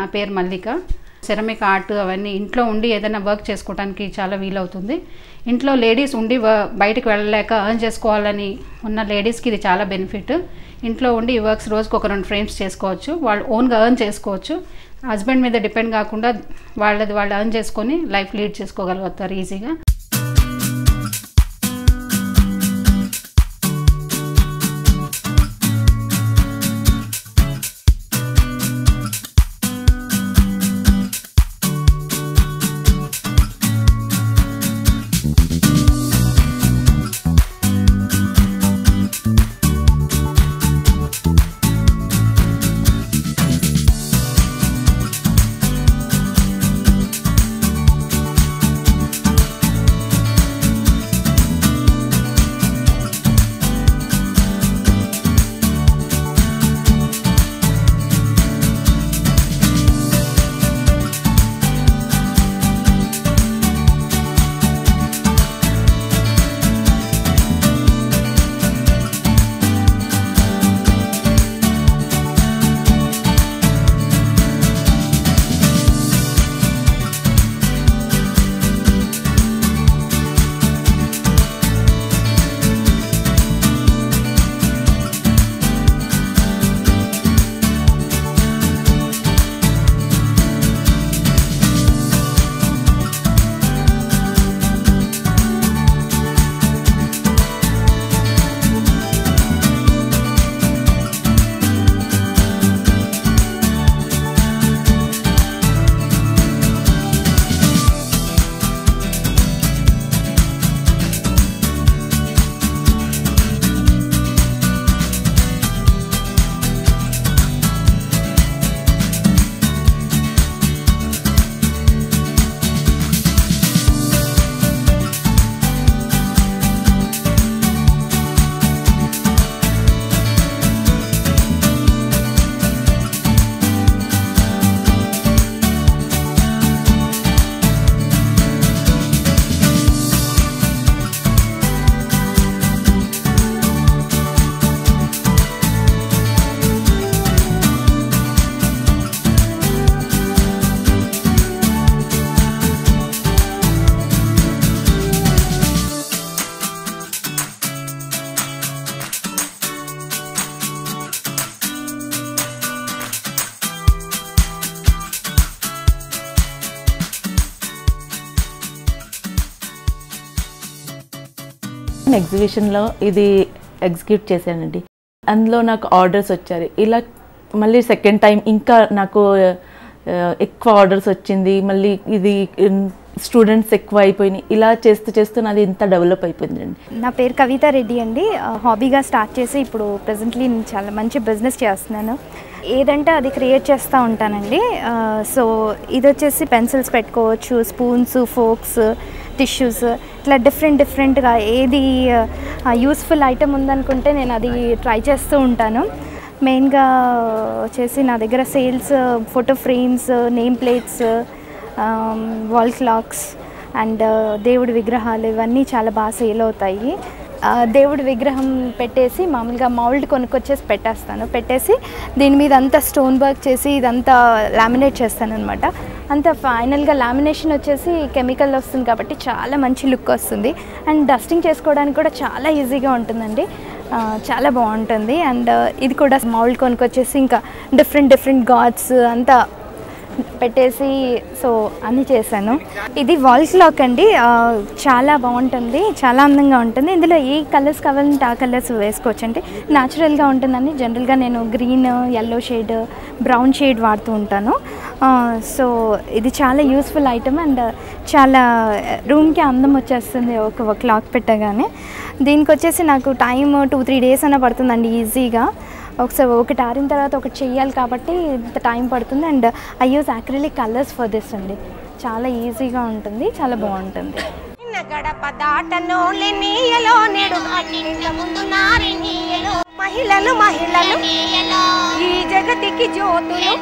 నా పేరు మల్లిక. Ceramic art అవన్నీ ఇంట్లో ఉండి ఏదైనా వర్క్ చేసుకోవడానికి చాలా వీలవుతుంది. ఇంట్లో లేడీస్ ఉండి బయటకు వెళ్ళలేక ఎర్న్ చేసుకోవాలని ఉన్న లేడీస్కి ఇది చాలా బెనిఫిట్. ఇంట్లో ఉండి ఈ వర్క్స్ రోజుకు ఒక 2 ఫ్రేమ్స్ చేసుకోవచ్చు. వాళ్ళు ఓన్గా ఎర్న్ చేసుకోవచ్చు. హస్బెండ్ మీద డిపెండ్ కాకుండా వాళ్ళు ఎర్న్ చేసుకొని లైఫ్ లీడ్ చేసుకోగలుగుతారు ఈజీగా. ఎగ్జిబిషన్లో ఇది ఎగ్జిక్యూట్ చేశానండి. అందులో నాకు ఆర్డర్స్ వచ్చాయి. ఇలా మళ్ళీ సెకండ్ టైం ఇంకా నాకు ఎక్కువ ఆర్డర్స్ వచ్చింది. మళ్ళీ ఇది స్టూడెంట్స్ ఎక్కువ అయిపోయినాయి. ఇలా చేస్తూ నాది ఇంత డెవలప్ అయిపోయిందండి. నా పేరు కవిత రెడ్డి అండి. హాబీగా స్టార్ట్ చేసి ఇప్పుడు ప్రెజెంట్లీ నేను చాలా మంచి బిజినెస్ చేస్తున్నాను. ఏదంటే అది క్రియేట్ చేస్తూ ఉంటానండి. సో ఇది వచ్చేసి పెన్సిల్స్ పెట్టుకోవచ్చు, స్పూన్స్, ఫోక్స్, టిష్యూస్, ఇట్లా డిఫరెంట్గా ఏది యూస్ఫుల్ ఐటమ్ ఉందనుకుంటే నేను అది ట్రై చేస్తూ ఉంటాను. మెయిన్గా వచ్చేసి నా దగ్గర sales photo frames, name plates, wall clocks and దేవుడి విగ్రహాలు ఇవన్నీ చాలా బాగా సేల్ అవుతాయి. దేవుడి విగ్రహం పెట్టేసి మామూలుగా మౌల్డ్ కొనుక్కొచ్చేసి పెట్టేసి దీని మీద అంతా స్టోన్ వర్క్ చేసి ఇదంతా లామినేట్ చేస్తాను అనమాట. అంత ఫైనల్గా లామినేషన్ వచ్చేసి కెమికల్ వస్తుంది కాబట్టి చాలా మంచి లుక్ వస్తుంది. అండ్ డస్టింగ్ చేసుకోవడానికి కూడా చాలా ఈజీగా ఉంటుందండి. చాలా బాగుంటుంది. అండ్ ఇది కూడా మౌల్డ్ కొనుక్కొచ్చేసి ఇంకా డిఫరెంట్ గాడ్స్ అంతా పెట్టేసి సో అన్నీ చేశాను. ఇది వాల్ క్లాక్ అండి. చాలా బాగుంటుంది, చాలా అందంగా ఉంటుంది. ఇందులో ఏ కలర్స్ కావాలంటే ఆ కలర్స్ వేసుకోవచ్చు. అంటే న్యాచురల్గా ఉంటుందని జనరల్గా నేను green, yellow shade, brown shade వాడుతూ ఉంటాను. సో ఇది చాలా యూస్ఫుల్ ఐటమ్ అండ్ చాలా రూమ్కి అందం వచ్చేస్తుంది ఒక క్లాక్ పెట్టగానే. దీనికి వచ్చేసి నాకు టైం 2-3 డేస్ అన్న పడుతుందండి ఈజీగా. ఒకటి ఆరిన తర్వాత ఒకటి చెయ్యాలి కాబట్టి ఇంత టైం పడుతుంది. And I use acrylic colours for this అండి. చాలా ఈజీగా ఉంటుంది, చాలా బాగుంటుంది. మహిళలు ఈ జగతికి జ్యోతులు.